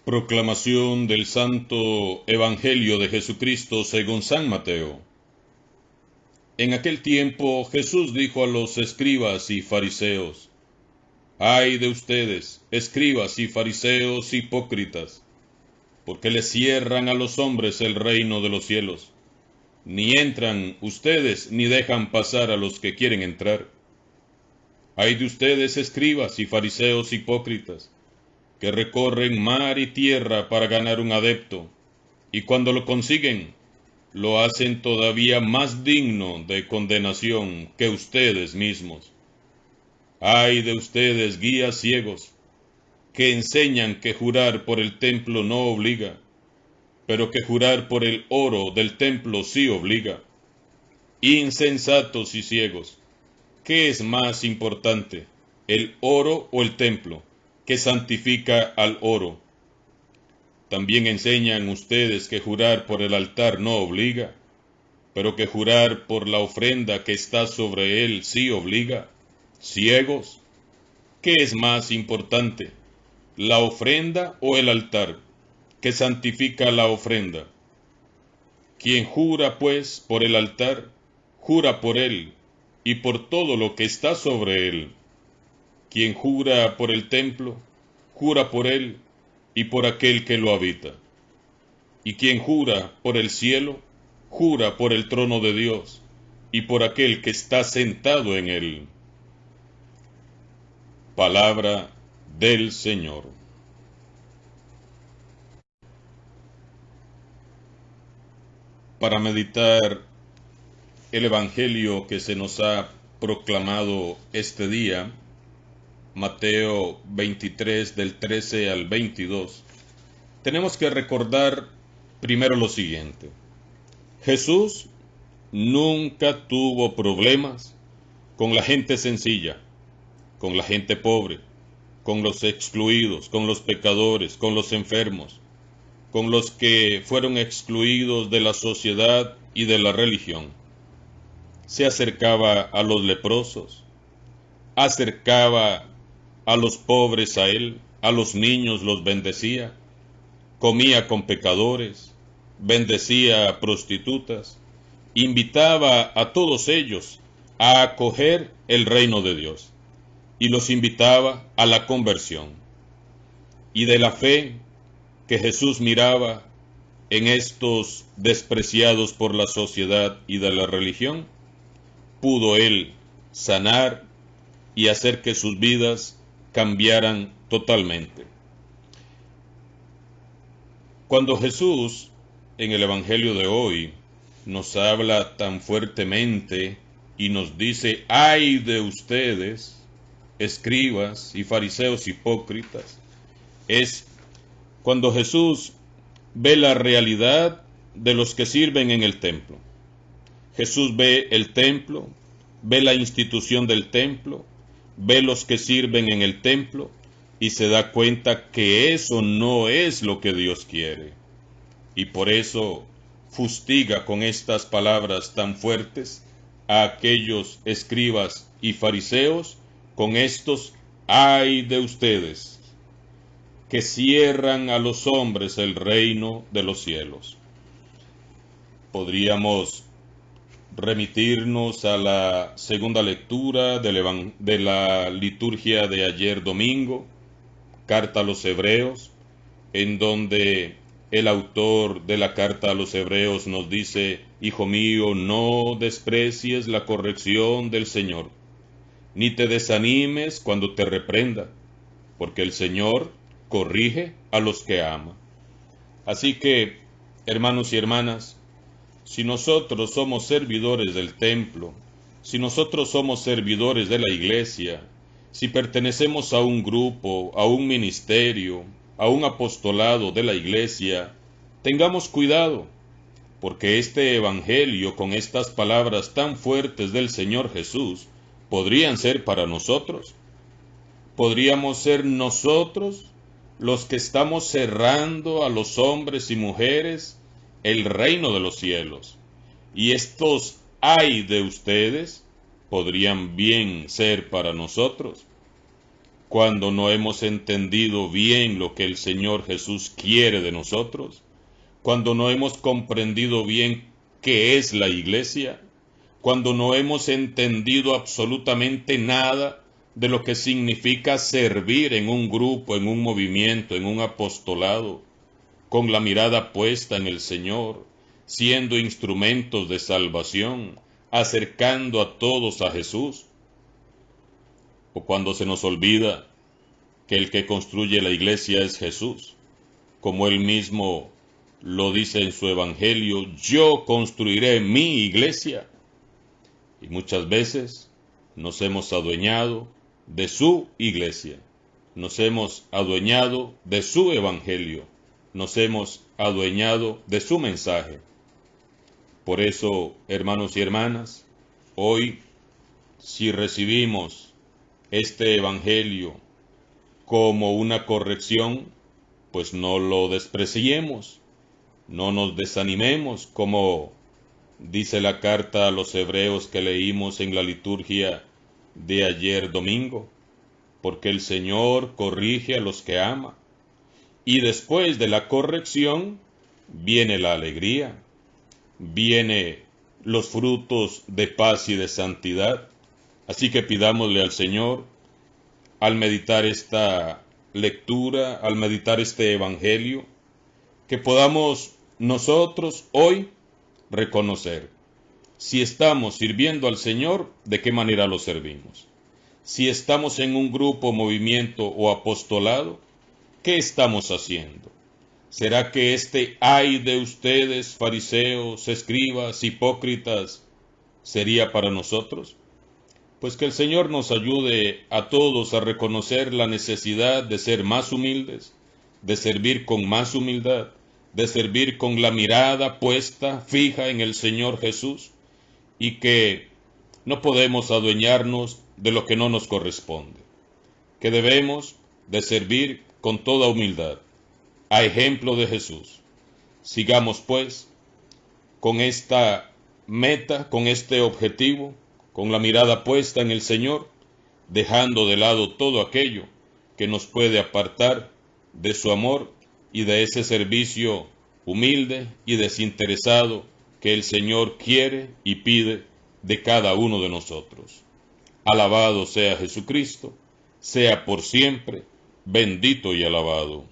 Proclamación del Santo Evangelio de Jesucristo según San Mateo. En aquel tiempo Jesús dijo a los escribas y fariseos: ¡Ay de ustedes, escribas y fariseos hipócritas! Porque les cierran a los hombres el reino de los cielos. Ni entran ustedes ni dejan pasar a los que quieren entrar. ¡Ay de ustedes, escribas y fariseos hipócritas! Que recorren mar y tierra para ganar un adepto, y cuando lo consiguen, lo hacen todavía más digno de condenación que ustedes mismos. ¡Ay de ustedes, guías ciegos, que enseñan que jurar por el templo no obliga, pero que jurar por el oro del templo sí obliga! Insensatos y ciegos, ¿qué es más importante, el oro o el templo, que santifica al oro? También enseñan ustedes que jurar por el altar no obliga, pero que jurar por la ofrenda que está sobre él sí obliga. Ciegos, ¿qué es más importante, la ofrenda o el altar, que santifica la ofrenda? Quien jura, pues, por el altar, jura por él y por todo lo que está sobre él. Quien jura por el templo, jura por él y por aquel que lo habita. Y quien jura por el cielo, jura por el trono de Dios y por aquel que está sentado en él. Palabra del Señor. Para meditar el Evangelio que se nos ha proclamado este día, Mateo 23 del 13 al 22, tenemos que recordar primero lo siguiente. Jesús nunca tuvo problemas con la gente sencilla, con la gente pobre, con los excluidos, con los pecadores, con los enfermos, con los que fueron excluidos de la sociedad y de la religión. Se acercaba a los leprosos, acercaba a los pobres a él, a los niños los bendecía, comía con pecadores, bendecía a prostitutas, invitaba a todos ellos a acoger el reino de Dios y los invitaba a la conversión. Y de la fe que Jesús miraba en estos despreciados por la sociedad y de la religión, pudo él sanar y hacer que sus vidas cambiaran totalmente. Cuando Jesús, en el Evangelio de hoy, nos habla tan fuertemente y nos dice: ¡ay de ustedes, escribas y fariseos hipócritas!, es cuando Jesús ve la realidad de los que sirven en el templo. Jesús ve el templo, ve la institución del templo, ve los que sirven en el templo y se da cuenta que eso no es lo que Dios quiere. Y por eso fustiga con estas palabras tan fuertes a aquellos escribas y fariseos con estos: ¡ay de ustedes!, que cierran a los hombres el reino de los cielos. Podríamos remitirnos a la segunda lectura de la liturgia de ayer domingo, carta a los Hebreos, en donde el autor de la carta a los Hebreos nos dice: hijo mío, no desprecies la corrección del Señor, ni te desanimes cuando te reprenda, porque el Señor corrige a los que ama. Así que, hermanos y hermanas, si nosotros somos servidores del templo, si nosotros somos servidores de la iglesia, si pertenecemos a un grupo, a un ministerio, a un apostolado de la iglesia, tengamos cuidado, porque este evangelio con estas palabras tan fuertes del Señor Jesús podrían ser para nosotros. Podríamos ser nosotros los que estamos cerrando a los hombres y mujeres el reino de los cielos. Y estos ay de ustedes podrían bien ser para nosotros. cuando no hemos entendido bien lo que el Señor Jesús quiere de nosotros, cuando no hemos comprendido bien qué es la iglesia, cuando no hemos entendido absolutamente nada de lo que significa servir en un grupo, en un movimiento, en un apostolado, con la mirada puesta en el Señor, siendo instrumentos de salvación, acercando a todos a Jesús, o cuando se nos olvida que el que construye la iglesia es Jesús, como él mismo lo dice en su evangelio: yo construiré mi iglesia. Y muchas veces nos hemos adueñado de su iglesia, nos hemos adueñado de su evangelio, nos hemos adueñado de su mensaje. Por eso, hermanos y hermanas, hoy, si recibimos este evangelio como una corrección, pues no lo despreciemos, no nos desanimemos, como dice la carta a los hebreos que leímos en la liturgia de ayer domingo, porque el Señor corrige a los que ama, y después de la corrección viene la alegría, viene los frutos de paz y de santidad. Así que pidámosle al Señor, al meditar esta lectura, al meditar este evangelio, que podamos nosotros hoy reconocer si estamos sirviendo al Señor, de qué manera lo servimos. Si estamos en un grupo, movimiento o apostolado, ¿qué estamos haciendo? ¿Será que este ay de ustedes, fariseos, escribas, hipócritas, sería para nosotros? Pues que el Señor nos ayude a todos a reconocer la necesidad de ser más humildes, de servir con más humildad, de servir con la mirada puesta, fija en el Señor Jesús, y que no podemos adueñarnos de lo que no nos corresponde, que debemos de servir con toda humildad, a ejemplo de Jesús. Sigamos pues con esta meta, con este objetivo, con la mirada puesta en el Señor, dejando de lado todo aquello que nos puede apartar de su amor y de ese servicio humilde y desinteresado que el Señor quiere y pide de cada uno de nosotros. Alabado sea Jesucristo, sea por siempre bendito y alabado.